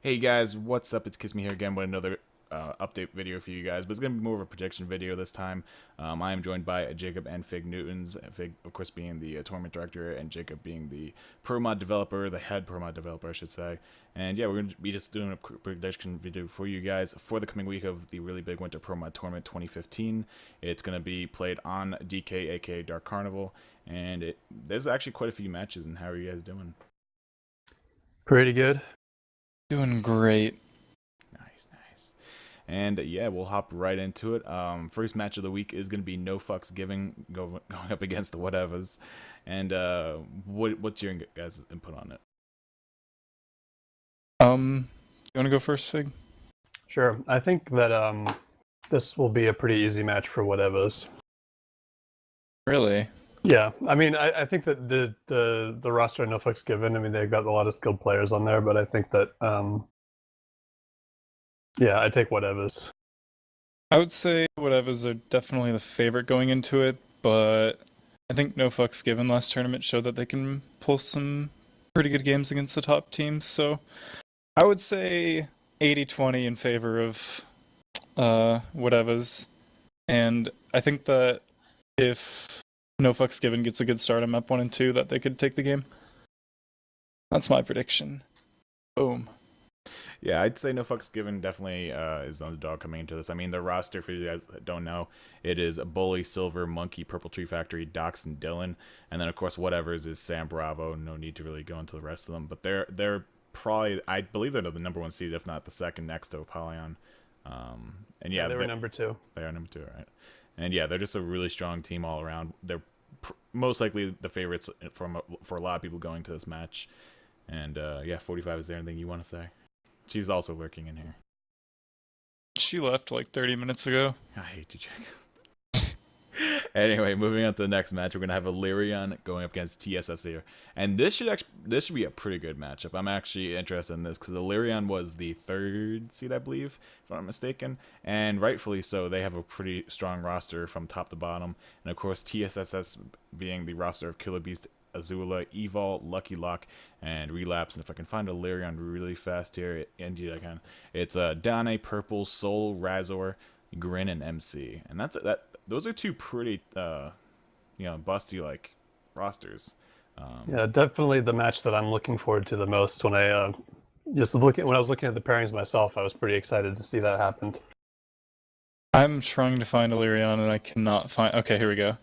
Hey guys, what's up? It's Kissme here again with another update video for you guys, but it's going to be more of a prediction video this time. I am joined by Jacob and Fig Newtons, Fig of course being the tournament director and Jacob being the pro mod developer, the head pro mod developer I should say. And yeah, we're going to be just doing a quick prediction video for you guys for the coming week of the really big Winter Pro Mod Tournament 2015. It's going to be played on DK aka Dark Carnival, and there's actually quite a few matches. And how are you guys doing? Pretty good. Doing great. Nice. And yeah, we'll hop right into it. First match of the week is going to be No Fucks Given going up against the Whatevers. And what's your guys' input on it? You want to go first, Fig? Sure. I think that this will be a pretty easy match for Whatevers. Really? Yeah, I mean, I think that the roster No Fucks Given. I mean, they've got a lot of skilled players on there, but I think that yeah, I take Whatevers. I would say Whatevers are definitely the favorite going into it, but I think No Fucks Given last tournament showed that they can pull some pretty good games against the top teams, so I would say 80-20 in favor of Whatevers, and I think that if No Fucks Given gets a good start on map 1 and 2, that they could take the game. That's my prediction. Boom. Yeah, I'd say No Fucks Given definitely is the underdog coming into this. I mean, the roster, for you guys that don't know, it is Bully, Silver, Monkey, Purple Tree Factory, Dox, and Dylan. And then, of course, Whatevers is Sam Bravo. No need to really go into the rest of them. But they're probably, I believe they're the number 1 seed, if not the second next to Apollyon. And yeah, they were number 2. They are number 2, right? And yeah, they're just a really strong team all around. They're most likely the favorites for a lot of people going to this match. And yeah, 45, is there anything you want to say? She's also lurking in here. She left like 30 minutes ago. I hate you, Jacob. Anyway, moving on to the next match, we're gonna have Illyrion going up against TSS here, and this should be a pretty good matchup. I'm actually interested in this because Illyrion was the 3rd seed, I believe, if I'm not mistaken, and rightfully so. They have a pretty strong roster from top to bottom, and of course TSSS being the roster of Killer Beast, Azula, Evol, Lucky Lock, and Relapse. And if I can find Illyrion really fast here, indeed I can. It's Dane, Purple, Soul, Razor, Grin, and MC. And those are two pretty busty like rosters. Yeah, definitely the match that I'm looking forward to the most. When I when I was looking at the pairings myself, I was pretty excited to see that happen. I'm trying to find Illyrion and I cannot find. Okay, here we go.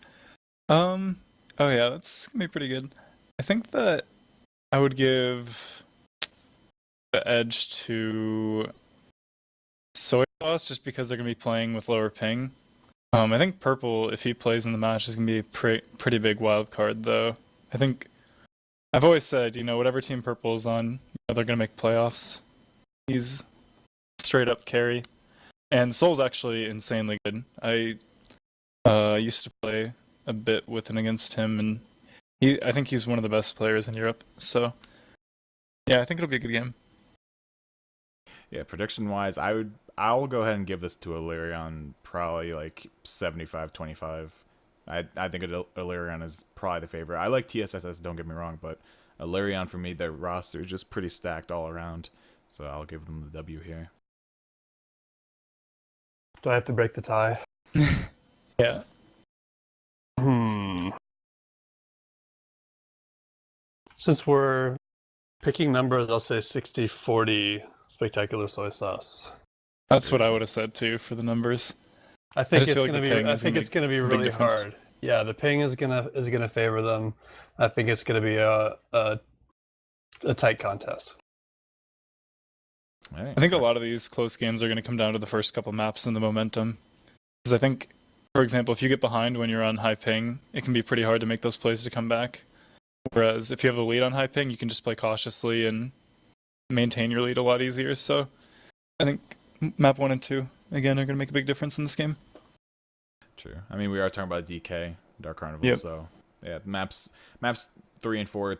Oh yeah, that's gonna be pretty good. I think that I would give the edge to Soy Sauce just because they're gonna be playing with lower ping. I think Purple, if he plays in the match, is gonna be a pretty big wild card though. I think I've always said, whatever team Purple is on, they're gonna make playoffs. He's straight up carry, and Soul's actually insanely good. I used to play a bit with and against him, and I think he's one of the best players in Europe. So yeah, I think it'll be a good game. Yeah, prediction wise, I'll go ahead and give this to Illyrion, probably like 75-25. I think Illyrion is probably the favorite. I like TSSS, don't get me wrong, but Illyrion, for me, their roster is just pretty stacked all around, so I'll give them the W here. Do I have to break the tie? Yeah. Since we're picking numbers, I'll say 60-40 Spectacular Soy Sauce. That's what I would have said too for the numbers. I think it's gonna be really hard. Yeah, the ping is gonna favor them. I think it's gonna be a tight contest. Right. I think a lot of these close games are going to come down to the first couple maps and the momentum. Because I think, for example, if you get behind when you're on high ping, it can be pretty hard to make those plays to come back. Whereas if you have a lead on high ping, you can just play cautiously and maintain your lead a lot easier. So I think map 1 and 2, again, are going to make a big difference in this game. True. I mean, we are talking about DK, Dark Carnival, yep. So yeah, maps 3 and 4,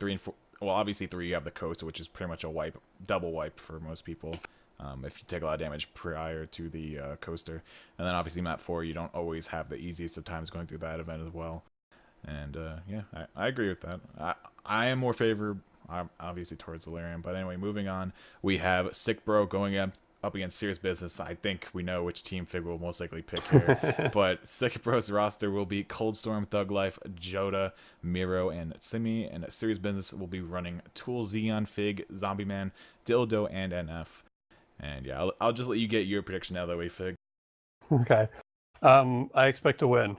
well, obviously 3 you have the coast, which is pretty much a double wipe for most people. If you take a lot of damage prior to the coaster. And then obviously map 4, you don't always have the easiest of times going through that event as well. And yeah, I agree with that. I am more obviously towards Illyrian. But anyway, moving on, we have Sick Bro going up against Serious Business. I think we know which team Fig will most likely pick here. But Sick Bro's roster will be Cold Storm, Thug Life, Joda, Miro, and Simi. And Serious Business will be running Tool, Xeon, Fig, Zombie Man, Dildo, and NF. And yeah, I'll just let you get your prediction out of the way, Fig. Okay. I expect to win.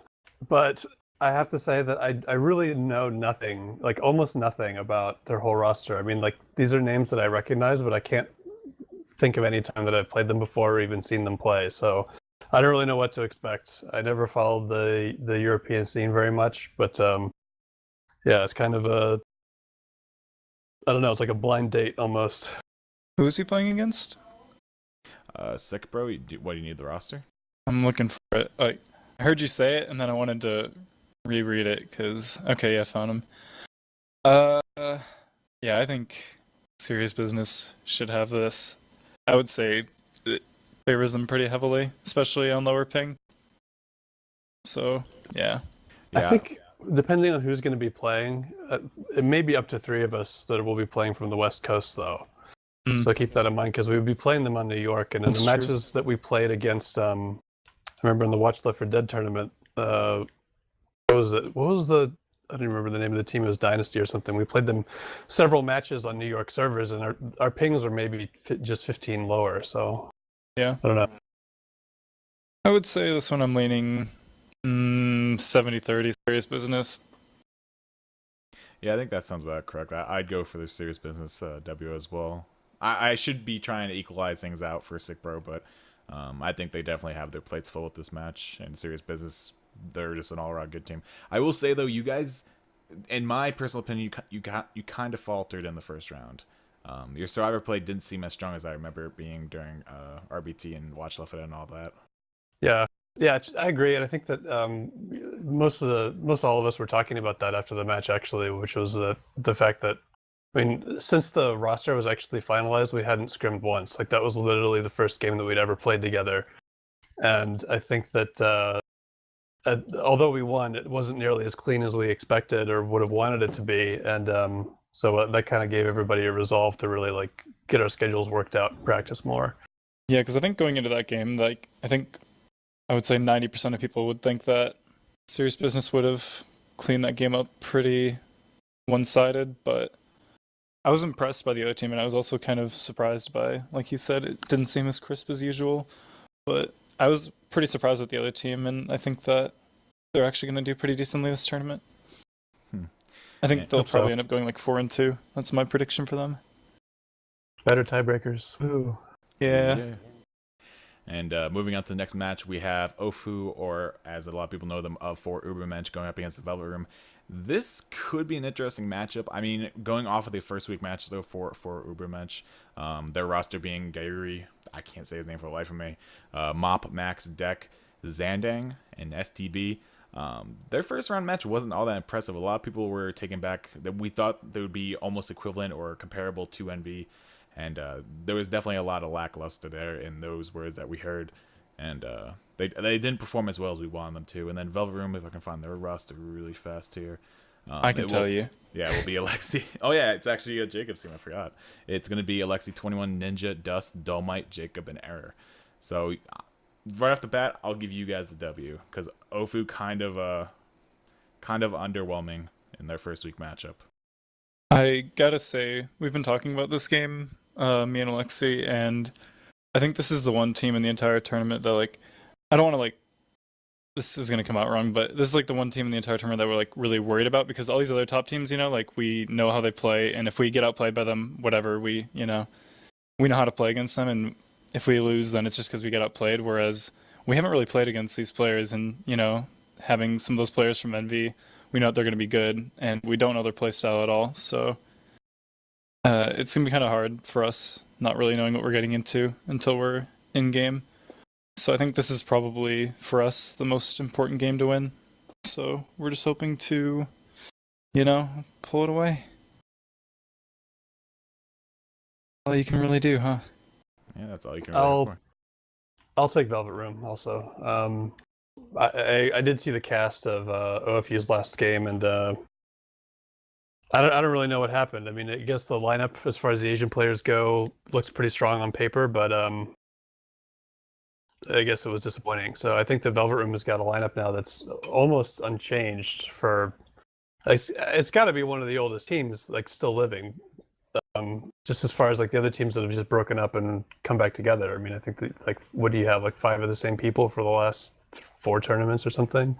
But I have to say that I really know nothing, like almost nothing about their whole roster. I mean, like these are names that I recognize, but I can't think of any time that I've played them before or even seen them play. So I don't really know what to expect. I never followed the European scene very much, but yeah, it's kind of I don't know, it's like a blind date almost. Who is he playing against? Sick Bro, what do you need the roster? I'm looking for it. Like, I heard you say it, and then I wanted to reread it because I found him. Yeah, I think Serious Business should have this. I would say it favors them pretty heavily, especially on lower ping. So yeah. I think depending on who's going to be playing, it may be up to 3 of us that will be playing from the West Coast, though. So keep that in mind because we would be playing them on New York, and in the matches that we played against, I remember in the Watch Left 4 Dead tournament, what was it? What was I don't remember the name of the team. It was Dynasty or something. We played them several matches on New York servers, and our pings were maybe just 15 lower. So yeah, I don't know. I would say this one I'm leaning 70-30 Serious Business. Yeah, I think that sounds about correct. I'd go for the Serious Business W as well. I should be trying to equalize things out for Sick Bro, but I think they definitely have their plates full with this match. And Serious Business, they're just an all-around good team. I will say, though, you guys, in my personal opinion, you kind of faltered in the first round. Your Survivor play didn't seem as strong as I remember it being during RBT and Watch Left and all that. Yeah, I agree, and I think that most all of us were talking about that after the match, actually, which was the fact that, I mean, since the roster was actually finalized, we hadn't scrimmed once. Like that was literally the first game that we'd ever played together, and I think that although we won, it wasn't nearly as clean as we expected or would have wanted it to be, and so that kind of gave everybody a resolve to really like get our schedules worked out and practice more. Yeah, because I think going into that game, like I would say 90% of people would think that Serious Business would have cleaned that game up pretty one-sided, but I was impressed by the other team, and I was also kind of surprised by, like you said, it didn't seem as crisp as usual, but I was pretty surprised with the other team, and I think that they're actually going to do pretty decently this tournament. I think they'll probably end up going like 4-2. That's my prediction for them. Better tiebreakers. Ooh. Yeah. And moving on to the next match, we have Ofu, or as a lot of people know them, for Ubermensch going up against the Velvet Room. This could be an interesting matchup. I mean, going off of the first week match, though, for Ubermensch, their roster being Gairi, I can't say his name for the life of me, Mop, Max, Deck, Zandang, and STB. Their first round match wasn't all that impressive. A lot of people were taken back that we thought they would be almost equivalent or comparable to NV. And there was definitely a lot of lackluster there in those words that we heard. And they didn't perform as well as we wanted them to. And then Velvet Room, if I can find their roster really fast here. I can tell you. Yeah, it will be Alexi. Oh, yeah, it's actually a Jacob's team. I forgot. It's going to be Alexi, 21, Ninja, Dust, Dolmite, Jacob, and Error. So right off the bat, I'll give you guys the W. Because Ofu kind of underwhelming in their first week matchup. I gotta say, we've been talking about this game, me and Alexi, and I think this is the one team in the entire tournament that, like, I don't want to, like, this is going to come out wrong, but this is, like, the one team in the entire tournament that we're, like, really worried about, because all these other top teams, you know, like, we know how they play, and if we get outplayed by them, whatever, we know how to play against them, and if we lose, then it's just because we get outplayed, whereas we haven't really played against these players, and, you know, having some of those players from NV, we know that they're going to be good, and we don't know their play style at all, so it's going to be kind of hard for us not really knowing what we're getting into until we're in-game. So I think this is probably, for us, the most important game to win. So we're just hoping to, you know, pull it away. All you can really do, huh? Yeah, that's all you can really do. I'll take Velvet Room also. I did see the cast of OFU's last game, and I don't really know what happened. I mean, I guess the lineup as far as the Asian players go looks pretty strong on paper, but I guess it was disappointing. So I think the Velvet Room has got a lineup now that's almost unchanged for. It's got to be one of the oldest teams like still living. Just as far as like the other teams that have just broken up and come back together. I mean, I think that, like, what do you have, like 5 of the same people for the last 4 tournaments or something?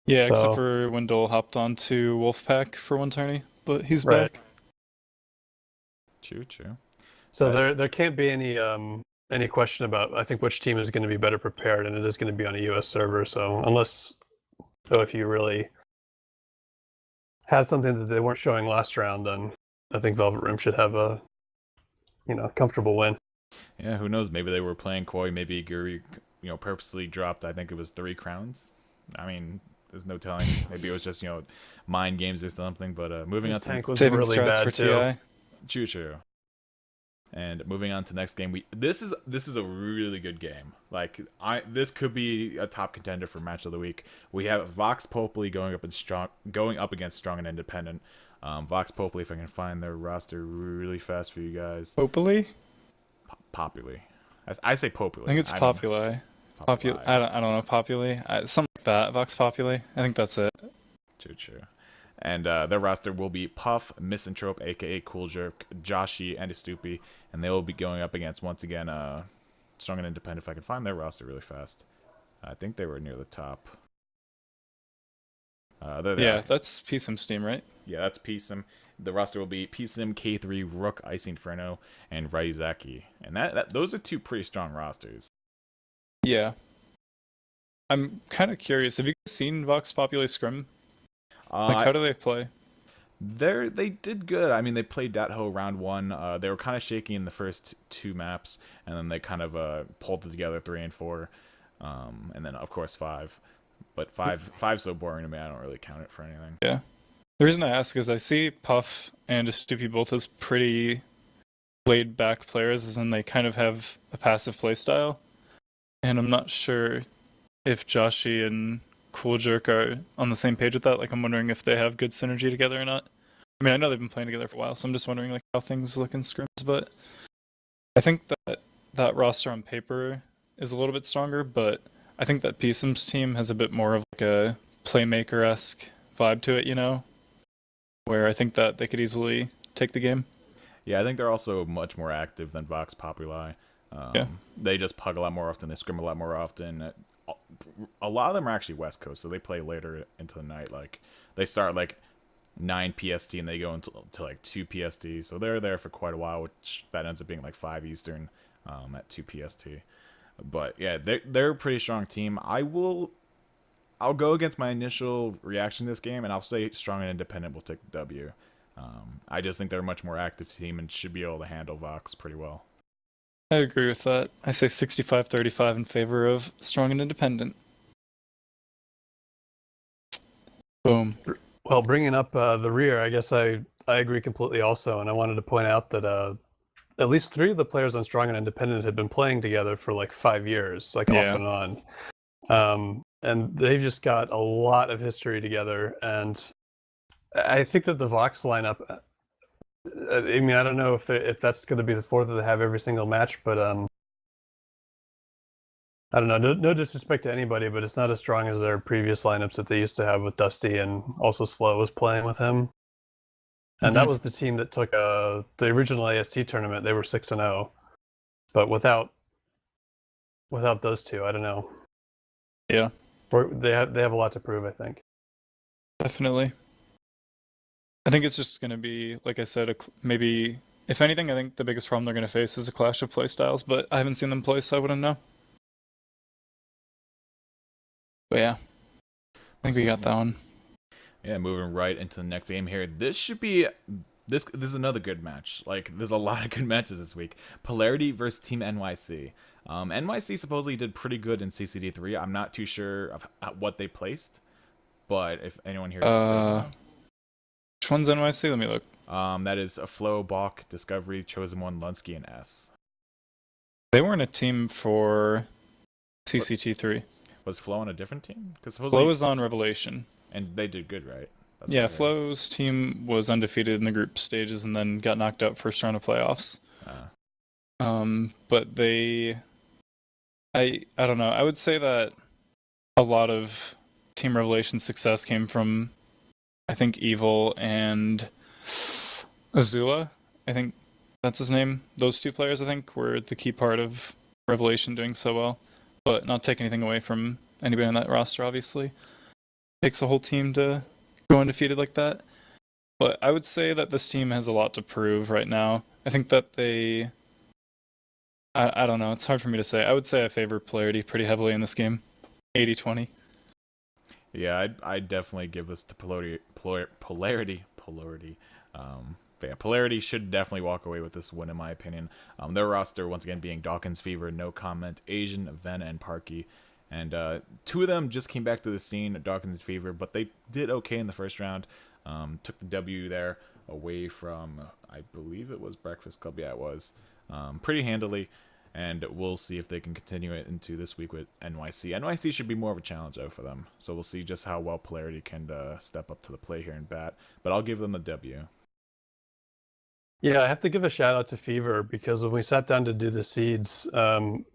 Yeah, So- except for when Dole hopped onto Wolfpack for one tourney, but he's Right. back. True. So there can't be any question about, I think, which team is going to be better prepared, and it is going to be on a US server. So if you really have something that they weren't showing last round, then I think Velvet Room should have a comfortable win. Yeah, who knows? Maybe they were playing coy. Maybe Guri, purposely dropped. I think it was 3 crowns. I mean, there's no telling. Maybe it was just mind games or something. But moving His on to tank was Saving really strats bad for too. TI. True. And moving on to the next game, this is a really good game. Like this could be a top contender for match of the week. We have Vox Populi going up against Strong and Independent. Vox Populi, if I can find their roster really fast for you guys. Populi? Populi. I say Populi. I think it's Populi. I don't know, Populi. Something like that. Vox Populi. I think that's it. True. And their roster will be Puff, Misanthrope, aka Cool Jerk, Joshi, and Estupi, and they will be going up against, once again, Strong and Independent. If I can find their roster really fast. I think they were near the top. That's PSIM Steam, right? Yeah, that's PSIM. The roster will be PSIM, K3, Rook, Icy Inferno, and Ryuzaki. And those are 2 pretty strong rosters. Yeah. I'm kind of curious. Have you guys seen Vox Populi Scrim? How do they play? They did good. I mean, they played Datho round 1. They were kind of shaky in the first 2 maps, and then they kind of pulled it together 3 and 4, and then of course 5. But five's so boring to me. I don't really count it for anything. Yeah. The reason I ask is I see Puff and Estupi both as pretty laid back players, as in they kind of have a passive playstyle, and I'm not sure if Joshi and Cool Jerk are on the same page with that. Like, I'm wondering if they have good synergy together or not. I mean, I know they've been playing together for a while, so I'm just wondering like how things look in scrims. But I think that roster on paper is a little bit stronger, but I think that PSIM's team has a bit more of like a playmaker-esque vibe to it, where I think that they could easily take the game. Yeah, I think they're also much more active than Vox Populi. Yeah. They just pug a lot more often. They scrim a lot more often. A lot of them are actually West Coast, so they play later into the night. Like, they start like 9 PST and they go into like 2 PST. So they're there for quite a while, which that ends up being like 5 Eastern at 2 PST. But yeah, they're a pretty strong team. I'll go against my initial reaction to this game, and I'll say Strong and Independent will take the W. I just think they're a much more active team and should be able to handle Vox pretty well. I agree with that. I say 65-35 in favor of Strong and Independent. Boom. Well, bringing up the rear, I guess I agree completely also, and I wanted to point out that at least 3 of the players on Strong and Independent had been playing together for like 5 years, like off and on. And they've just got a lot of history together, and I think that the Vox lineup, I mean, I don't know if that's going to be the 4th that they have every single match, but I don't know. No disrespect to anybody, but it's not as strong as their previous lineups that they used to have with Dusty, and also Slow was playing with him. And that was the team that took the original AST tournament. They were 6-0, but without those 2, I don't know. Yeah, They have a lot to prove, I think. definitely. I think it's just going to be, like I said, maybe, if anything, I think the biggest problem they're going to face is a clash of playstyles, but I haven't seen them play, so I wouldn't know. But yeah, I think we got that one. Yeah, moving right into the next game here. This should be this is another good match. Like, there's a lot of good matches this week. Polarity versus Team NYC. NYC supposedly did pretty good in CCD3. I'm not too sure of what they placed, but if anyone here which one's NYC? Let me look. that is a Flow, Balk, Discovery, Chosen One, Lunsky, and S. They weren't a team for CCT3. Was Flow on a different team? Because Flow was on Revelation. and they did good, right? That's Yeah, what I heard. Flo's team was undefeated in the group stages and then got knocked out first round of playoffs. But I don't know. I would say that a lot of Team Revelation's success came from, I think, Evil and Azula. I think that's his name. Those two players, I think, were the key part of Revelation doing so well. But not take anything away from anybody on that roster, obviously. Takes a whole team to go undefeated like that. But I would say that this team has a lot to prove right now. I think that I don't know. It's hard for me to say. I would say I favor Polarity pretty heavily in this game. 80-20. Yeah, I'd definitely give this to Polarity. But yeah, Polarity should definitely walk away with this win, in my opinion. Their roster, once again, being Dawkins, Fever, No Comment, Asian, Ven, and Parky. And two of them just came back to the scene, Dawkins and Fever, but they did okay in the first round. Took the W there away from, I believe it was Breakfast Club. Yeah, it was. Pretty handily. And we'll see if they can continue it into this week with NYC. NYC should be more of a challenge, though, for them. So we'll see just how well Polarity can step up to the plate here and bat. But I'll give them a W. Yeah, I have to give a shout out to Fever because when we sat down to do the seeds,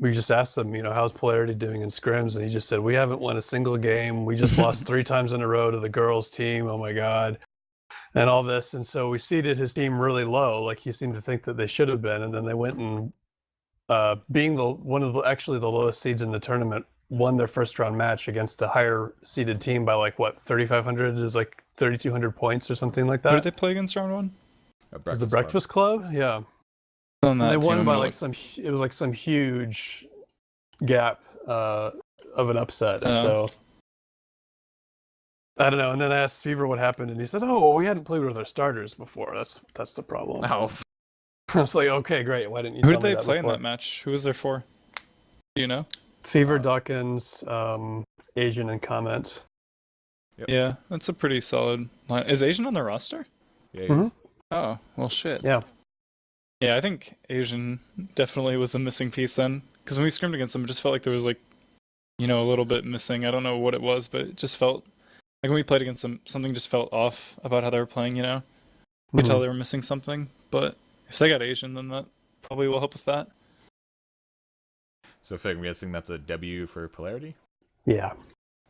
we just asked him, how's Polarity doing in scrims? And he just said, we haven't won a single game. We just lost 3 times in a row to the girls' team. Oh my God. And all this. And so we seeded his team really low, like he seemed to think that they should have been. And then they went and being one of the lowest seeds in the tournament, won their first round match against a higher seeded team by 3,500 is 3,200 points or something like that. Who did they play against round one? The Breakfast Club? Yeah. On that And they won team, by it was some huge gap of an upset. And so I don't know. And then I asked Fever what happened, and he said, "Oh, well, we hadn't played with our starters before. That's the problem." Oh. I was like, "Okay, great. Why didn't you?" Who tell did me they that play before? in that match? Who was there for? Do you know? Fever, Dawkins, Asian, and Comment. Yep. Yeah, that's a pretty solid line. Is Asian on the roster? Yeah, he is. Oh, well, shit. Yeah. Yeah, I think Asian definitely was a missing piece then. Because when we scrimmed against them, it just felt like there was a little bit missing. I don't know what it was, but it just felt like when we played against them, something just felt off about how they were playing, You could tell they were missing something. But if they got Asian, then that probably will help with that. So, Fig, I'm guessing that's a W for Polarity? Yeah.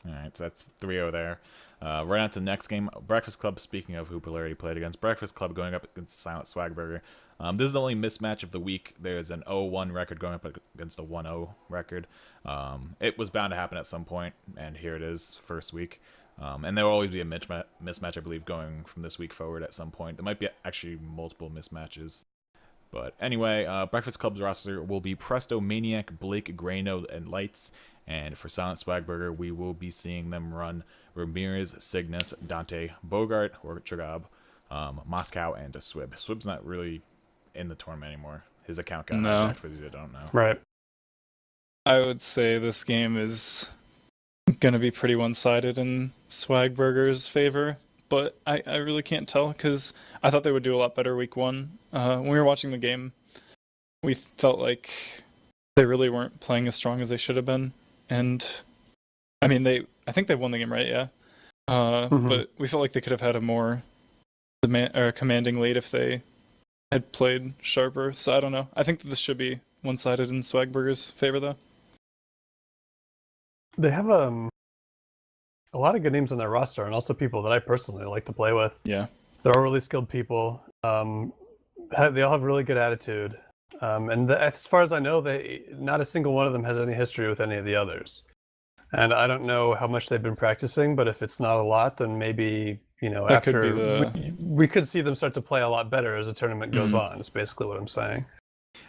All right, so that's 3-0 there. Right on to the next game. Breakfast Club, speaking of who Polarity played against, Breakfast Club going up against Silent Swagburger. This is the only mismatch of the week. There's an 0-1 record going up against a 1-0 record. It was bound to happen at some point, and here it is, first week. And there will always be a mismatch, I believe, going from this week forward at some point. There might be actually multiple mismatches. But anyway, Breakfast Club's roster will be Presto, Maniac, Blake, Grano, and Lights. And for Silent Swagburger, we will be seeing them run Ramirez, Cygnus, Dante, Bogart, or Chagab, Moscow, and a Swib. Swib's not really in the tournament anymore. His account got hijacked for those that don't know. Right. I would say this game is going to be pretty one-sided in Swagburger's favor. But I really can't tell because I thought they would do a lot better week one. When we were watching the game, we felt like they really weren't playing as strong as they should have been. And I mean, I think they won the game, right? Yeah. But we felt like they could have had a more commanding lead if they had played sharper. So I don't know. I think that this should be one-sided in Swagburger's favor, though. They have a lot of good names on their roster, and also people that I personally like to play with. Yeah. They're all really skilled people. They all have really good attitude. And as far as I know, not a single one of them has any history with any of the others. And I don't know how much they've been practicing, but if it's not a lot, then maybe, That could be we could see them start to play a lot better as the tournament goes on, is basically what I'm saying.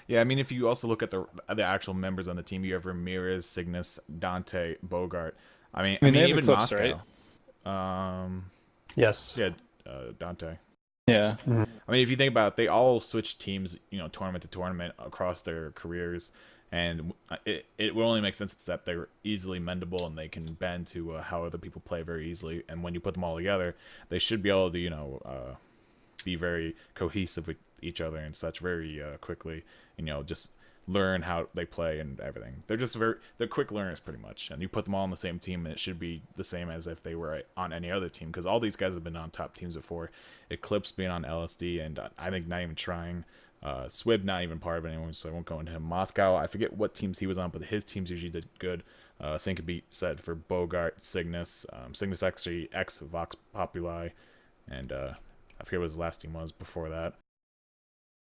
Yeah, I mean, if you also look at the actual members on the team, you have Ramirez, Cygnus, Dante, Bogart. I mean they have even Eclipse, Moscow. right? Yes. Yeah, Dante. Yeah. I mean, if you think about it, they all switch teams, tournament to tournament across their careers, and it will only make sense that they're easily mendable and they can bend to how other people play very easily. And when you put them all together, they should be able to, be very cohesive with each other and such very quickly. And, just learn how they play and everything. They're quick learners pretty much, and you put them all on the same team and it should be the same as if they were on any other team, because all these guys have been on top teams before. Eclipse being on LSD, and I think not even trying. Swib not even part of it anymore, so I won't go into him. Moscow, I forget what teams he was on, but his teams usually did good. Same could be said for Bogart, Cygnus. Cygnus actually ex Vox Populi, and I forget what his last team was before that.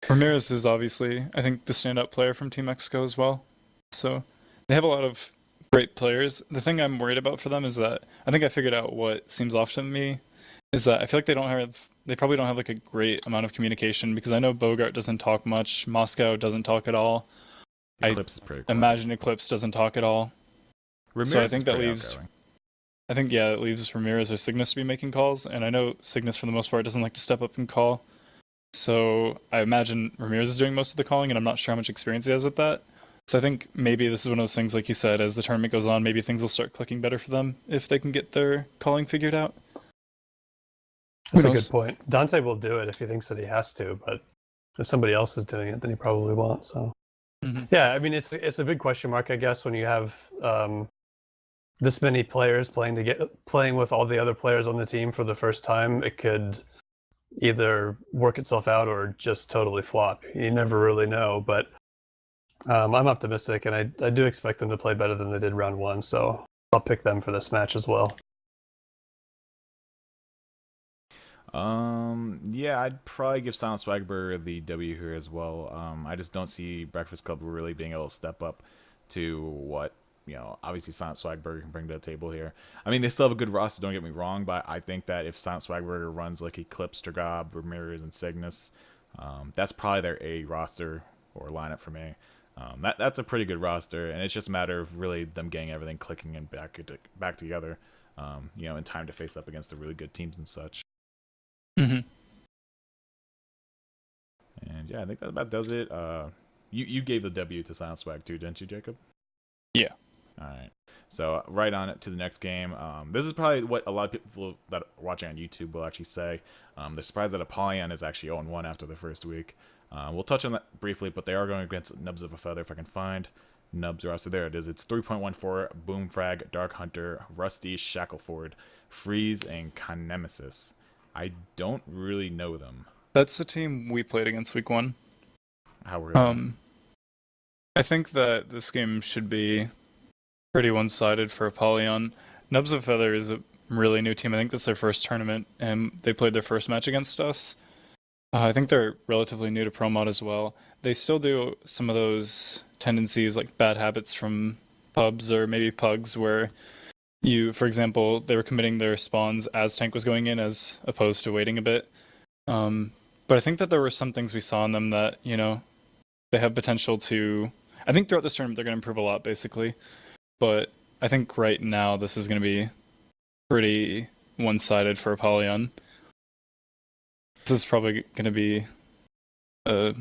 Ramirez is obviously, I think, the standout player from Team Mexico as well. So they have a lot of great players. The thing I'm worried about for them is that I think I figured out what seems off to me is that I feel like they probably don't have like a great amount of communication, because I know Bogart doesn't talk much, Moscow doesn't talk at all. Eclipse is pretty cool. Imagine Eclipse doesn't talk at all. Ramirez So I think that leaves. outgoing. I think it leaves Ramirez or Cygnus to be making calls, and I know Cygnus for the most part doesn't like to step up and call. So I imagine Ramirez is doing most of the calling, and I'm not sure how much experience he has with that. So I think maybe this is one of those things, like you said, as the tournament goes on, maybe things will start clicking better for them if they can get their calling figured out. That's a good point. Dante will do it if he thinks that he has to, but if somebody else is doing it, then he probably won't. So, yeah, I mean, it's a big question mark, I guess, when you have this many players playing with all the other players on the team for the first time. It could either work itself out or just totally flop. You never really know, but I'm optimistic, and I do expect them to play better than they did round one, so I'll pick them for this match as well. Yeah, I'd probably give Silent Swagburger the W here as well. I just don't see Breakfast Club really being able to step up to what, obviously Silent Swagburger can bring to the table here. I mean, they still have a good roster, don't get me wrong, but I think that if Silent Swagburger runs like Eclipse, Dragab, Ramirez, and Cygnus, that's probably their A roster or lineup for me. That's a pretty good roster, and it's just a matter of really them getting everything clicking and back together, in time to face up against the really good teams and such. Mm-hmm. And yeah, I think that about does it. You gave the W to Silent Swag too, didn't you, Jacob? Yeah. All right. So right on it to the next game. This is probably what a lot of people that are watching on YouTube will actually say. They're surprised that Apollyon is actually 0-1 after the first week. We'll touch on that briefly, but they are going against Nubs of a Feather, if I can find Nubs roster. There it is. It's 3.14, Boomfrag, Dark Hunter, Rusty, Shackleford, Freeze, and Kinemesis. I don't really know them. That's the team we played against week one. How were they? I think that this game should be pretty one-sided for Apollyon. Nubs of Feather is a really new team. I think that's their first tournament, and they played their first match against us. I think they're relatively new to Pro Mod as well. They still do some of those tendencies, like bad habits from pubs or maybe pugs, where for example, they were committing their spawns as tank was going in as opposed to waiting a bit. But I think that there were some things we saw in them that, they have potential to... I think throughout this tournament they're going to improve a lot, basically. But I think right now this is going to be pretty one-sided for Apollyon. This is probably going to be a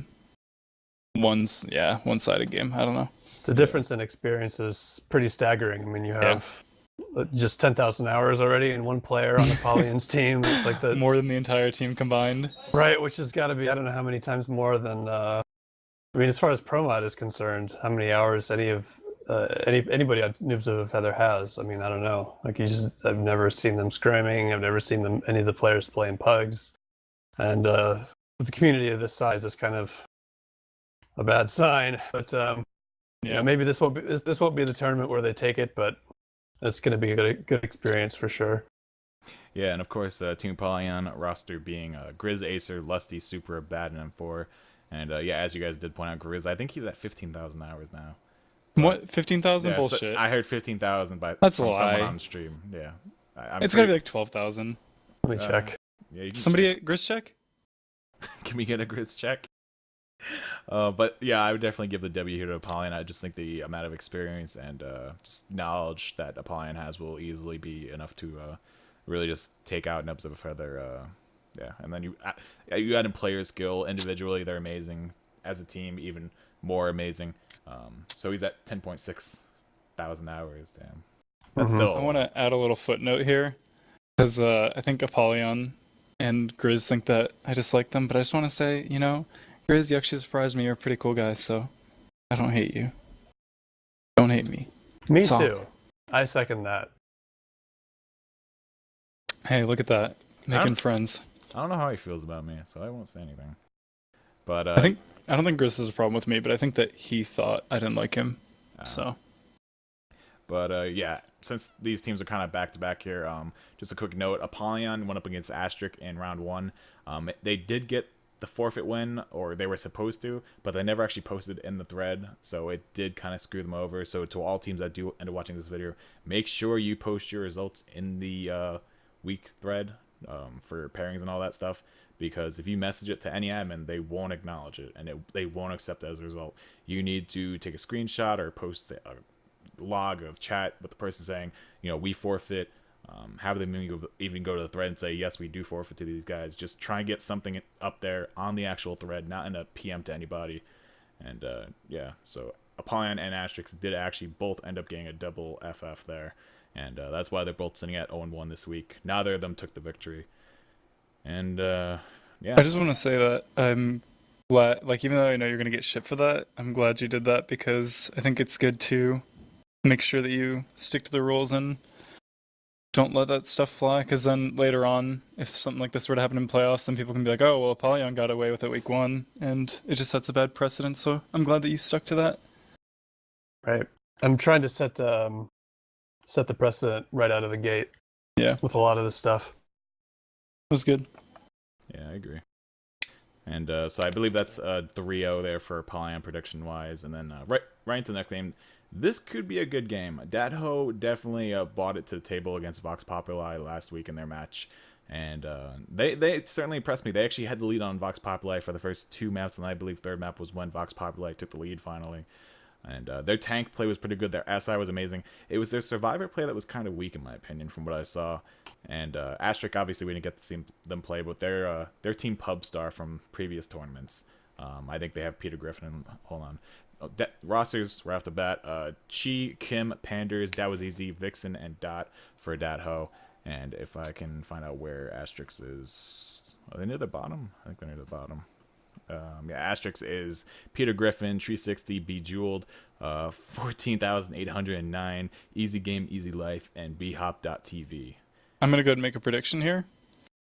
one-sided game. I don't know. The difference in experience is pretty staggering. I mean, you have just 10,000 hours already in one player on Apollyon's team. It's like more than the entire team combined. Right, which has got to be, I don't know how many times more than... I mean, as far as Pro Mod is concerned, how many hours anybody on Noobs of a Feather has? I mean, I don't know. Like, I've never seen them scrimming. I've never seen any of the players playing pugs. And with the community of this size, it's kind of a bad sign. But maybe this won't be the tournament where they take it, but it's going to be a good experience for sure. Yeah, and of course, Team Apollyon roster being Grizz, Acer, Lusty, Super, Bad, and M4. And as you guys did point out, Grizz, I think he's at 15,000 hours now. What? 15,000? Yeah, Bullshit. So I heard 15,000 That's from a lie. someone on stream. Yeah. It's got to be like 12,000. Let me check. Yeah, somebody at Grizz check? Can we get a Grizz check? But yeah, I would definitely give the W here to Apollyon. I just think the amount of experience and just knowledge that Apollyon has will easily be enough to really just take out Nubs of a Feather. Yeah, and then you add in player skill. Individually, they're amazing. As a team, even more amazing. So he's at 10.6 thousand hours. Damn. That's still... I want to add a little footnote here, because I think Apollyon and Grizz think that I dislike them, but I just want to say, Grizz, you actually surprised me. You're a pretty cool guy, so I don't hate you. Don't hate me. Me It's too. I second that. Hey, look at that. Making friends. I don't know how he feels about me, so I won't say anything. But I don't think Gris has a problem with me, but I think that he thought I didn't like him. So. But yeah, since these teams are kind of back to back here, just a quick note: Apollyon went up against Asterisk in round 1. They did get the forfeit win, or they were supposed to, but they never actually posted in the thread, so it did kind of screw them over. So to all teams that do end up watching this video, make sure you post your results in the week thread for pairings and all that stuff, because if you message it to any admin, they won't acknowledge it, and they won't accept it as a result. You need to take a screenshot or post a log of chat with the person saying, we forfeit. Have them even go to the thread and say, yes, we do forfeit to these guys. Just try and get something up there on the actual thread, not in a PM to anybody. And yeah, so Apollyon and Asterix did actually both end up getting a double FF there. And that's why they're both sitting at 0-1 this week. Neither of them took the victory. And yeah. I just want to say that I'm glad, even though I know you're going to get shit for that, I'm glad you did that, because I think it's good to make sure that you stick to the rules and don't let that stuff fly, because then later on, if something like this were to happen in playoffs, then people can be like, oh, well, Apollyon got away with it week 1, and it just sets a bad precedent, so I'm glad that you stuck to that. Right. I'm trying to set the precedent right out of the gate. Yeah. With a lot of this stuff. It was good. Yeah, I agree. And so I believe that's 3-0 there for Apollyon prediction-wise, and then right into the next game. This could be a good game. Dadho definitely brought it to the table against Vox Populi last week in their match. And they certainly impressed me. They actually had the lead on Vox Populi for the first 2 maps, and I believe third map was when Vox Populi took the lead finally. And their tank play was pretty good. Their SI was amazing. It was their survivor play that was kind of weak, in my opinion, from what I saw. And Asterisk, obviously, we didn't get to see them play, but their team pub star from previous tournaments. I think they have Peter Griffin. And, hold on. Rosters right off the bat: Chi, Kim, Panders, that was easy, Vixen, and Dot for Datho. And if I can find out where Asterix is, are they near the bottom? I think they're near the bottom. Yeah, Asterix is Peter Griffin, 360, Bejeweled, 14,809, Easy Game, Easy Life, and BHop.tv. I'm gonna go ahead and make a prediction here.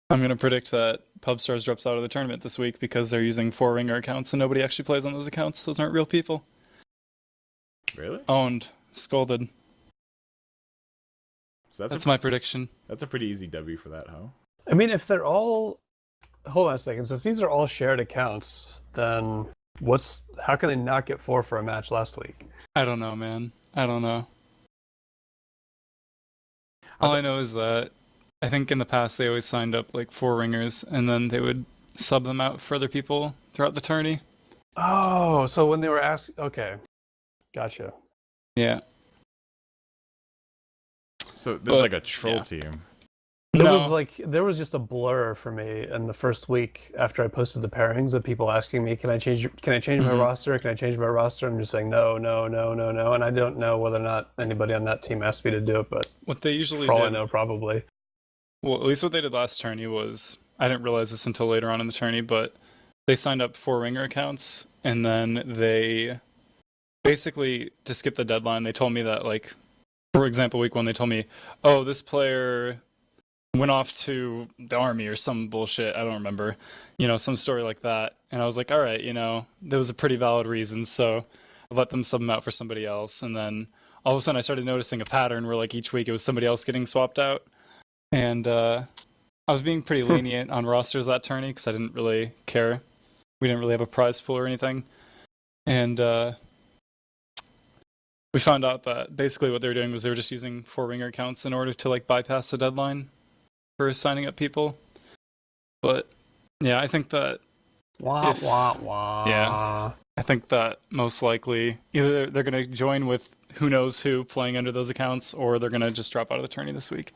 I'm going to predict that PubStars drops out of the tournament this week because they're using 4-ringer accounts and nobody actually plays on those accounts. Those aren't real people. Really? Owned. Scolded. So that's my prediction. That's a pretty easy W for that, huh? I mean, if they're all... Hold on a second. So if these are all shared accounts, then how can they not get 4 for a match last week? I don't know, man. I don't know. All I know is that I think in the past they always signed up 4-ringers and then they would sub them out for other people throughout the tourney. Oh, so when they were asked, okay, gotcha. Yeah. So this is like a troll team. There was just a blur for me in the first week after I posted the pairings of people asking me, can I change my roster? Can I change my roster? I'm just saying no, and I don't know whether or not anybody on that team asked me to do it, but what they usually for all did, I know, probably. Well, at least what they did last tourney was, I didn't realize this until later on in the tourney, but they signed up 4-ringer accounts, and then they basically, to skip the deadline, they told me that, for example, week 1, they told me, oh, this player went off to the army or some bullshit, I don't remember, some story like that. And I was like, all right, there was a pretty valid reason, so I let them sub them out for somebody else. And then all of a sudden I started noticing a pattern where each week it was somebody else getting swapped out. And I was being pretty lenient on rosters that tourney because I didn't really care. We didn't really have a prize pool or anything. And we found out that basically what they were doing was they were just using 4-ringer accounts in order to bypass the deadline for signing up people. But yeah, I think that yeah, I think that most likely either they're going to join with who knows who playing under those accounts, or they're going to just drop out of the tourney this week.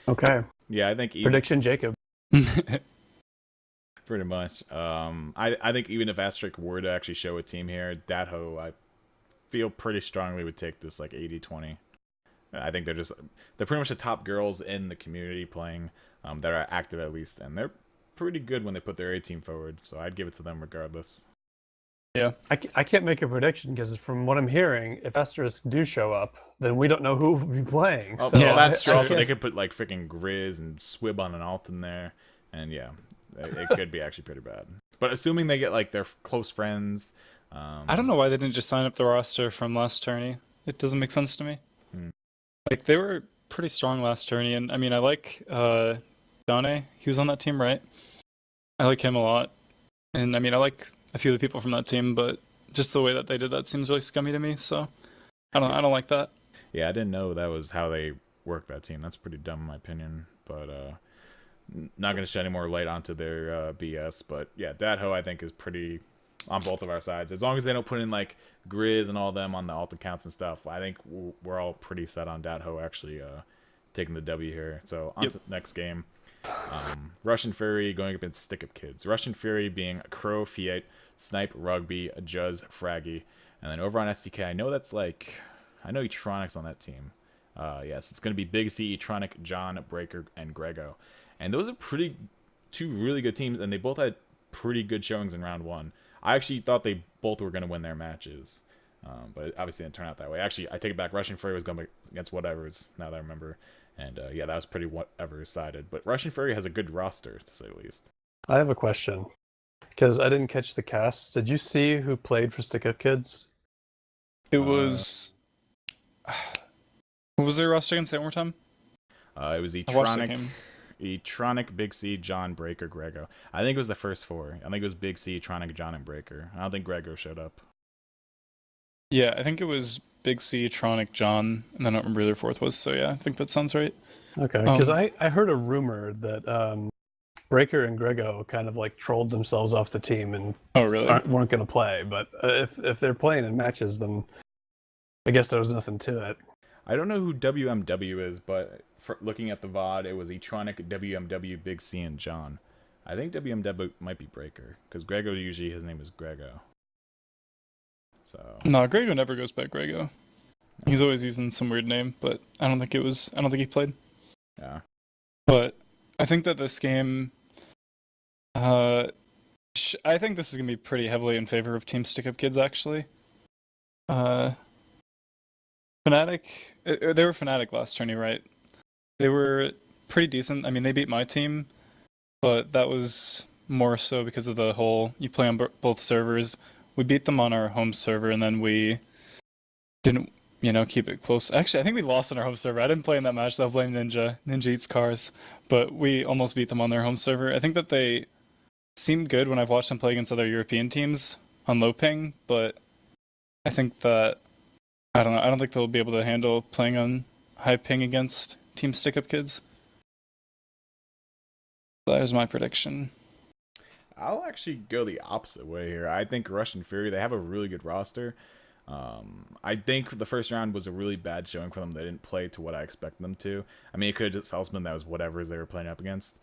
Okay. Yeah, I think prediction Jacob. Pretty much. I think even if Asterisk were to actually show a team here, Datho, I feel pretty strongly would take this 80-20. I think they're pretty much the top girls in the community playing that are active at least, and they're pretty good when they put their A team forward, so I'd give it to them regardless. I can't make a prediction because from what I'm hearing, if Asterisk do show up, then we don't know who will be playing. Oh, So well, that's true. I Also, they can't- could put like freaking Grizz and Swib on an alt in there, and yeah, it could be actually pretty bad. But assuming they get like their close friends, I don't know why they didn't just sign up the roster from last tourney. It doesn't make sense to me. Like, they were pretty strong last tourney, and I mean, I like Dane. He was on that team, right? I like him a lot. And I mean, I like a few of the people from that team, but just the way that they did that seems really scummy to me, so I don't like that. Yeah, I didn't know that was how they worked that team. That's pretty dumb in my opinion. But not going to shed any more light onto their BS. But yeah, Dadho I think is pretty on both of our sides. As long as they don't put in like Grizz and all them on the alt accounts and stuff, I think we're all pretty set on Dadho actually taking the W here. So on to the next game. Russian Fury going up against Stick Up Kids. Russian Fury being Crow, Fiat, Snipe, Rugby, Juz, Fraggy. And then over on SDK, I know Etronic's on that team. Yes, it's going to be Big C, Etronic, John, Breaker, and Grego. And those are two really good teams, and they both had pretty good showings in round one. I actually thought they both were going to win their matches, but it obviously didn't turn out that way. Actually, I take it back. Russian Fury was going against whatever's, now that I remember. And yeah, that was pretty whatever sided. But Russian Fury has a good roster, to say the least. I have a question because I didn't catch the cast. Did you see who played for Stick Up Kids? It was... What was their roster again? Say it one more time. It was I watched the game. Etronic, Big C, John, Breaker, Grego. I think it was the first four. I think it was Big C, Etronic, John, and Breaker. I don't think Grego showed up. Yeah, I think it was Big C, Tronic, John, and I don't remember who their fourth was, so yeah, I think that sounds right. Okay, because I heard a rumor that Breaker and Grego kind of like trolled themselves off the team and Oh, really? weren't going to play. But if they're playing in matches, then I guess there was nothing to it. I don't know who WMW is, but looking at the VOD, it was Etronic, WMW, Big C, and John. I think WMW might be Breaker, because Grego usually his name is Grego. So No, Grego never goes by Grego. He's always using some weird name, but I don't think he played. yeah. But I think that this game, I think this is going to be pretty heavily in favor of Team Stick Up Kids, actually. Fnatic, they were Fnatic last tourney, right? They were pretty decent. I mean, they beat my team, but that was more so because of the whole, you play on both servers. We beat them on our home server, and then we didn't, keep it close. Actually, I think we lost on our home server. I didn't play in that match, so I'll blame Ninja. Ninja eats cars. But we almost beat them on their home server. I think that they seemed good when I've watched them play against other European teams on low ping, but I think that, I don't know, I don't think they'll be able to handle playing on high ping against Team Stick Up Kids. That is my prediction. I'll actually go the opposite way here. I think Russian Fury, they have a really good roster. I think the first round was a really bad showing for them. They didn't play to what I expected them to. I mean, it could have just Salzman, that was whatever they were playing up against.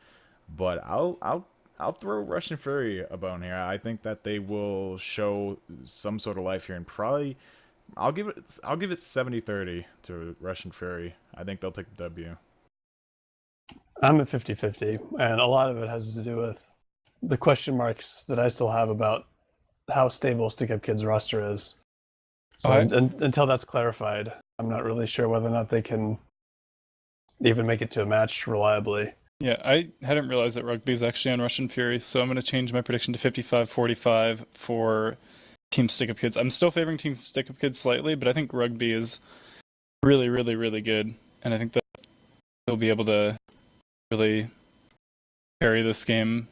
But I'll throw Russian Fury a bone here. I think that they will show some sort of life here, and probably I'll give it 70-30 to Russian Fury. I think they'll take the W. I'm at 50-50, and a lot of it has to do with the question marks that I still have about how stable Stick Up Kids roster is. So until that's clarified, I'm not really sure whether or not they can even make it to a match reliably. Yeah, I hadn't realized that Rugby is actually on Russian Fury, so I'm going to change my prediction to 55-45 for Team Stick Up Kids. I'm still favoring Team Stick Up Kids slightly, but I think Rugby is really, really, really good, and I think that they'll be able to really carry this game.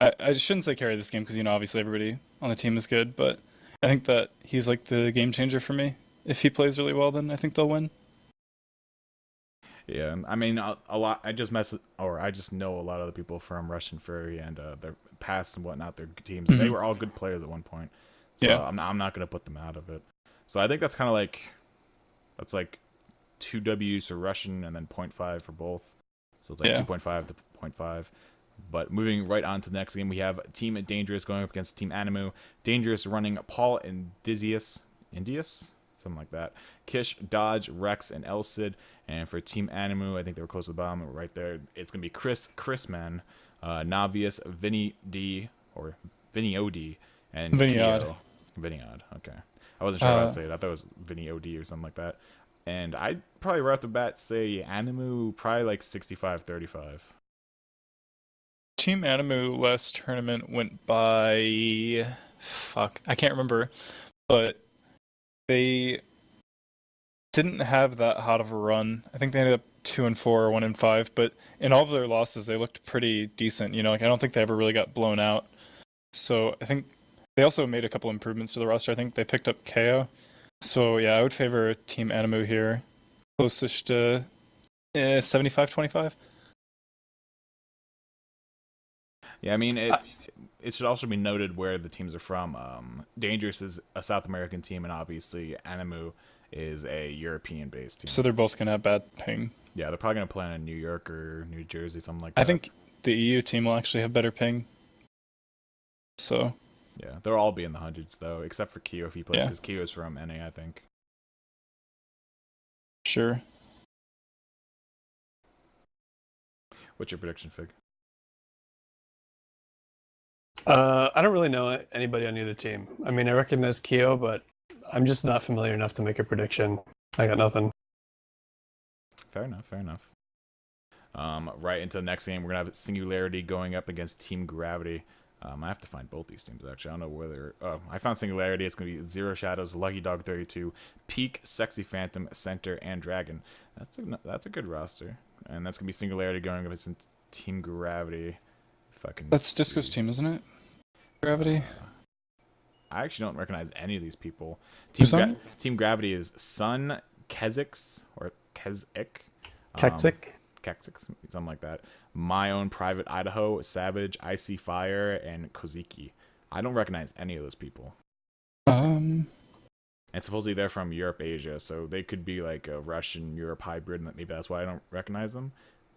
I shouldn't say carry this game because, obviously everybody on the team is good, but I think that he's like the game changer for me. If he plays really well, then I think they'll win. Yeah, I mean, a lot. I just know a lot of the people from Russian Fury and their past and whatnot, their teams. Mm-hmm. They were all good players at one point. So yeah. I'm not going to put them out of it. So I think that's kind of like 2 Ws for Russian and then 0.5 for both. So it's like 2.5 to 0.5. But moving right on to the next game, we have Team Dangerous going up against Team Animu. Dangerous running Paul and Indius, something like that. Kish, Dodge, Rex, and Elsid. And for Team Animu, I think they were close to the bottom right there. It's going to be Chrisman, Navius, Vinny D, or Vinny OD, and Vinny Odd. Keo. Vinny Odd. Okay. I wasn't sure how to say it. I thought it was Vinny OD or something like that. And I'd probably right off the bat say Animu probably like 65-35. Team Animu last tournament went by. Fuck, I can't remember, but they didn't have that hot of a run. I think they ended up 2-4 or 1-5, but in all of their losses, they looked pretty decent. You know, like I don't think they ever really got blown out. So I think they also made a couple improvements to the roster. I think they picked up KO. So yeah, I would favor Team Animu here, closest to 75-25. Yeah, I mean it should also be noted where the teams are from. Dangerous is a South American team, and obviously Animu is a European-based team. So they're both gonna have bad ping. Yeah, they're probably gonna play in New York or New Jersey, something like that. I think the EU team will actually have better ping. So yeah, they'll all be in the hundreds though, except for Kyo if he plays, Yeah. because Kyo is from NA, I think. sure. What's your prediction, Fig? I don't really know anybody on either team. I mean, I recognize Kyo, but I'm just not familiar enough to make a prediction. I got nothing. Fair enough. Right into the next game, we're gonna have Singularity going up against Team Gravity. I have to find both these teams actually. I don't know where they're. Oh, I found Singularity. It's gonna be Zero Shadows, Lucky Dog 32, Peak, Sexy Phantom, Center, and Dragon. That's a good roster, and that's gonna be Singularity going up against Team Gravity. Fucking. That's Disco's team, isn't it? Gravity. I actually don't recognize any of these people. Who's on it? Team Gravity is Sun, Kezix, or Kezik. Kexix, something like that. My Own Private Idaho, Savage, Icy Fire, and Koziki. I don't recognize any of those people. And supposedly they're from Europe, Asia, so they could be like a Russian-Europe hybrid, and maybe that's why I don't recognize them.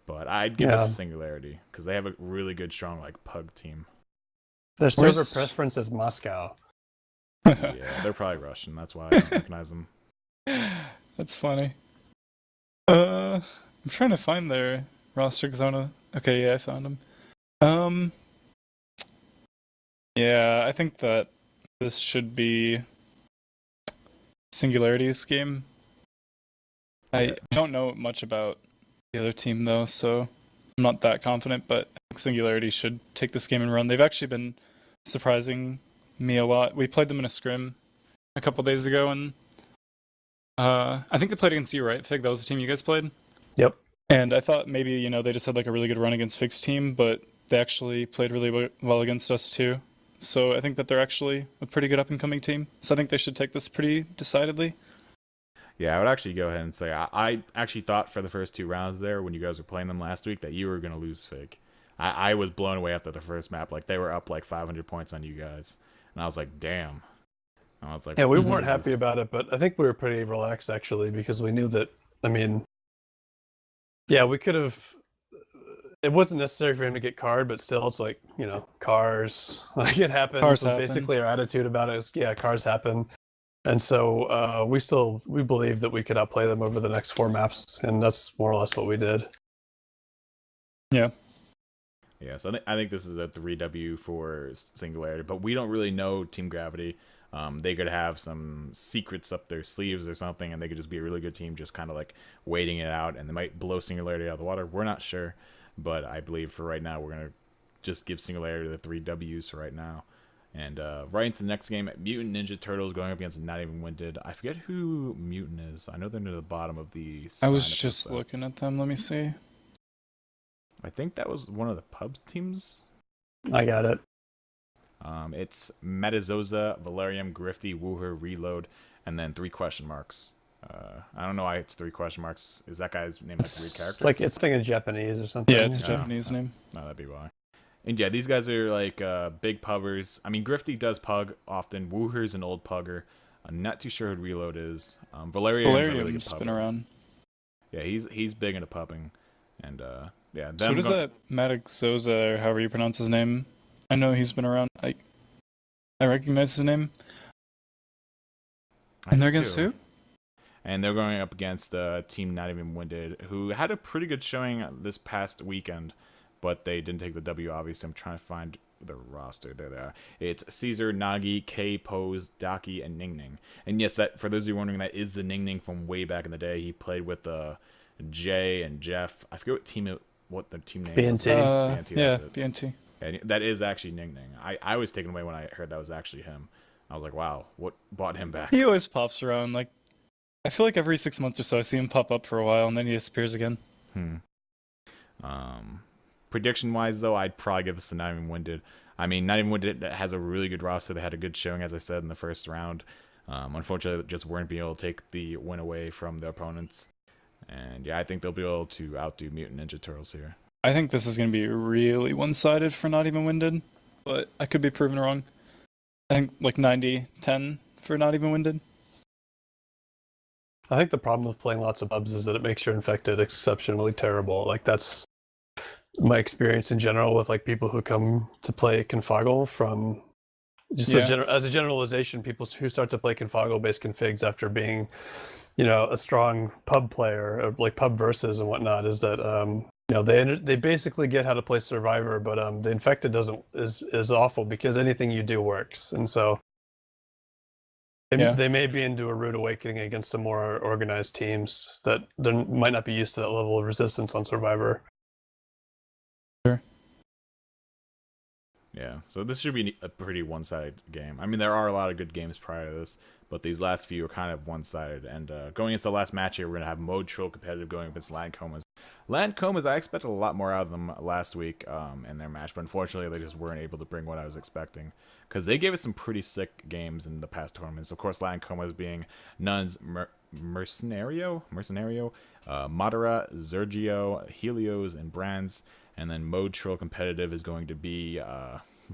But I'd give this a Singularity, because they have a really good, strong, like, pug team. Their server preference is Moscow. Yeah, they're probably Russian. That's why I don't recognize them. That's funny. I'm trying to find their roster because I wanna. Okay, yeah, I found them. Yeah, I think that this should be Singularity's game. I don't know much about the other team though, so I'm not that confident. But I think Singularity should take this game and run. They've actually been surprising me a lot. We played them in a scrim a couple days ago, and I think they played against you, right, Fig? That was the team you guys played? Yep. And I thought maybe, you know, they just had like a really good run against Fig's team, but they actually played really well against us too. So I think that they're actually a pretty good up-and-coming team. So I think they should take this pretty decidedly. Yeah, I would actually go ahead and say I actually thought for the first two rounds there, when you guys were playing them last week, that you were going to lose Fig. I was blown away after the first map. Like, they were up like 500 points on you guys. And I was like, damn. And I was like, Yeah, we what weren't is happy this? about it, but I think we were pretty relaxed actually, because we knew that, I mean, yeah, we could have. It wasn't necessary for him to get card, but still, it's like, you know, cars. Like, it happened. Cars was happen. basically our attitude about it. Is, yeah, cars happen, and so we believe that we could outplay them over the next 4 maps, and that's more or less what we did. Yeah. Yeah, so I think this is a 3W for Singularity, but we don't really know Team Gravity. They could have some secrets up their sleeves or something, and they could just be a really good team, just kind of like waiting it out, and they might blow Singularity out of the water. We're not sure, but I believe for right now, we're going to just give Singularity the 3 Ws for right now. And right into the next game, Mutant Ninja Turtles going up against Not Even Winded. I forget who Mutant is. I know they're near the bottom of the I was sign-up just list, looking at them. Let me see. I think that was one of the pubs teams. I got it. It's Metazoza, Valerium, Grifty, Wooher, Reload, and then 3 question marks. I don't know why it's 3 question marks. Is that guy's name like 3 It's characters? like it's thinking Japanese or something. Yeah, it's a Yeah. Japanese name. No, that'd be why. And yeah, these guys are like big pubbers. I mean, Grifty does pug often. Wooher's an old pugger. I'm not too sure who Reload is. Valerium's a really good Valerium's been pubber. around. Yeah, he's big into pubbing. And yeah, So them does that Mataxoza, or however you pronounce his name? I know he's been around. I recognize his name. I And they're do against too. who? And they're going up against Team Not Even Winded, who had a pretty good showing this past weekend, but they didn't take the W, obviously. I'm trying to find the roster. There they are. It's Caesar, Nagi, K, Pose, Daki, and Ning Ning. And yes, that for those of you wondering, that is the Ning Ning from way back in the day. He played with Jay and Jeff. I forget what the team name was. BNT. BNT. Yeah, That's it. BNT. And that is actually Ning Ning. I was taken away when I heard that was actually him. I was like, wow, what brought him back? He always pops around. Like, I feel like every 6 months or so I see him pop up for a while and then he disappears again. Prediction wise though, I'd probably give this to Not Even Winded. I mean, Not Even Winded has a really good roster. They had a good showing, as I said, in the first round. Unfortunately, they just weren't being able to take the win away from their opponents. And yeah, I think they'll be able to outdo Mutant Ninja Turtles here. I think this is going to be really one-sided for Not Even Winded, but I could be proven wrong. I think like 90-10 for Not Even Winded. I think the problem with playing lots of pubs is that it makes your infected exceptionally terrible. Like that's my experience in general with like people who come to play Confoggle from just as a generalization, people who start to play Confoggle based configs after being, a strong pub player or like pub versus and whatnot is that they basically get how to play Survivor, but the infected is awful because anything you do works, and so they may be into a rude awakening against some more organized teams that they might not be used to that level of resistance on Survivor. Sure. Yeah, so this should be a pretty one-sided game. I mean, there are a lot of good games prior to this, but these last few are kind of one-sided. And going into the last match here, we're going to have Mode Troll competitive going against Land Comas. Land Comas, I expected a lot more out of them last week in their match, but unfortunately they just weren't able to bring what I was expecting. Because they gave us some pretty sick games in the past tournaments. Of course, Land Comas being Nun's Mercenario, Madara, Zergio, Helios, and Brands. And then Mode Troll competitive is going to be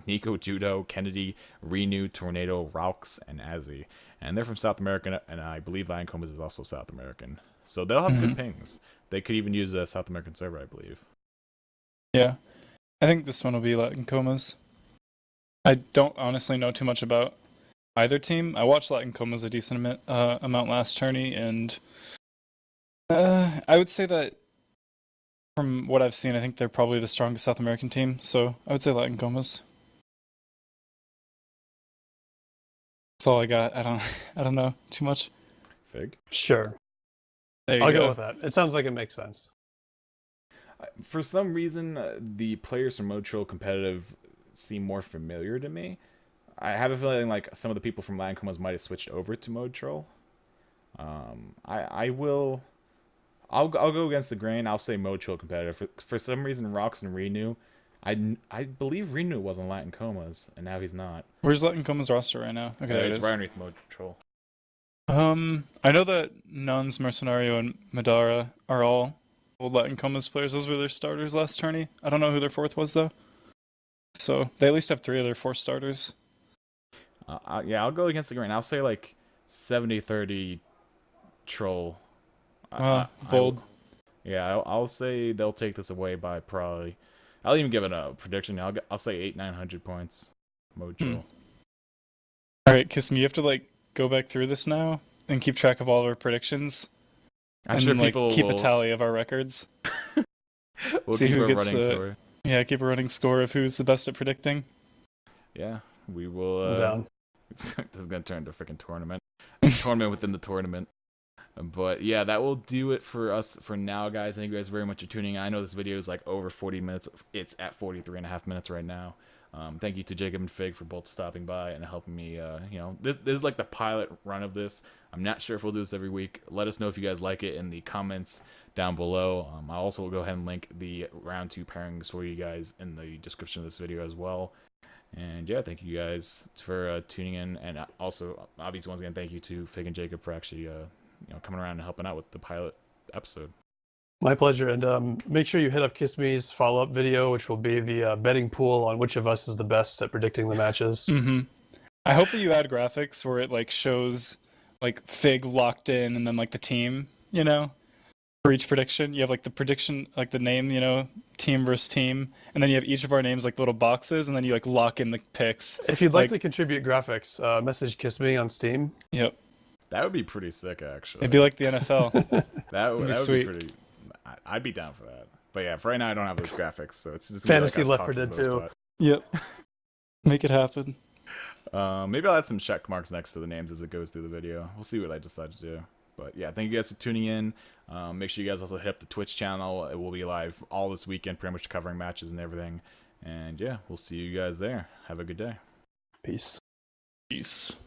Nico Judo, Kennedy, Renu, Tornado, Raux, and Azzy. And they're from South America, and I believe Lion Comas is also South American. So they'll have good pings. They could even use a South American server, I believe. Yeah. I think this one will be Latin Comas. I don't honestly know too much about either team. I watched Latin Comas a decent amount last tourney, and I would say that from what I've seen, I think they're probably the strongest South American team, so I would say Latin Comas. That's all I got. I don't know too much. Fig? Sure. I'll go with that. It sounds like it makes sense. For some reason, the players from Mode Troll competitive seem more familiar to me. I have a feeling like some of the people from Latin Comas might have switched over to Mode Troll. I'll go against the grain. I'll say Mode Troll competitive. For some reason, Rox and Renu, I believe Renu was on Latin Comas, and now he's not. Where's Latin Comas roster right now? Okay, it's right underneath Mode Troll. I know that Nuns, Mercenario, and Madara are all old Latin Comas players. Those were their starters last tourney. I don't know who their fourth was, though. So they at least have 3 of their 4 starters. Yeah, I'll go against the grain. I'll say like 70-30 Troll. Bold. I'll say they'll take this away by probably. I'll even give it a prediction. I'll say 800-900 points. Mode Troll. All right, Kissme, you have to go back through this now and keep track of all of our predictions. I'm sure people keep will... a tally of our records. We'll see keep who a gets running story. Yeah, keep a running score of who's the best at predicting. Yeah, we will. Down. This is gonna turn into a freaking tournament. Tournament within the tournament. But yeah, that will do it for us for now, guys. Thank you guys very much for tuning in. I know this video is over 40 minutes. It's at 43.5 minutes right now. Thank you to Jacob and Fig for both stopping by and helping me. This is like the pilot run of this. I'm not sure if we'll do this every week. Let us know if you guys like it in the comments down below. I'll also go ahead and link the round 2 pairings for you guys in the description of this video as well. And yeah, thank you guys for tuning in. And also, obviously, once again, thank you to Fig and Jacob for actually coming around and helping out with the pilot episode. My pleasure. And make sure you hit up Kissme's follow-up video, which will be the betting pool on which of us is the best at predicting the matches. I hope that you add graphics where it shows Fig locked in and then the team, for each prediction. You have the prediction, the name, team versus team, and then you have each of our names little boxes, and then you lock in the picks. If you'd like to contribute graphics, message Kissme on Steam. Yep. That would be pretty sick, actually. It'd be like the NFL. that would sweet. be pretty. I'd be down for that. But yeah, for right now I don't have those graphics, so it's just Fantasy Left 4 Dead 2. Yep. Make it happen. Maybe I'll add some check marks next to the names as it goes through the video. We'll see what I decide to do. But yeah, thank you guys for tuning in. Make sure you guys also hit up the Twitch channel. It will be live all this weekend, pretty much covering matches and everything. And yeah, we'll see you guys there. Have a good day. Peace. Peace.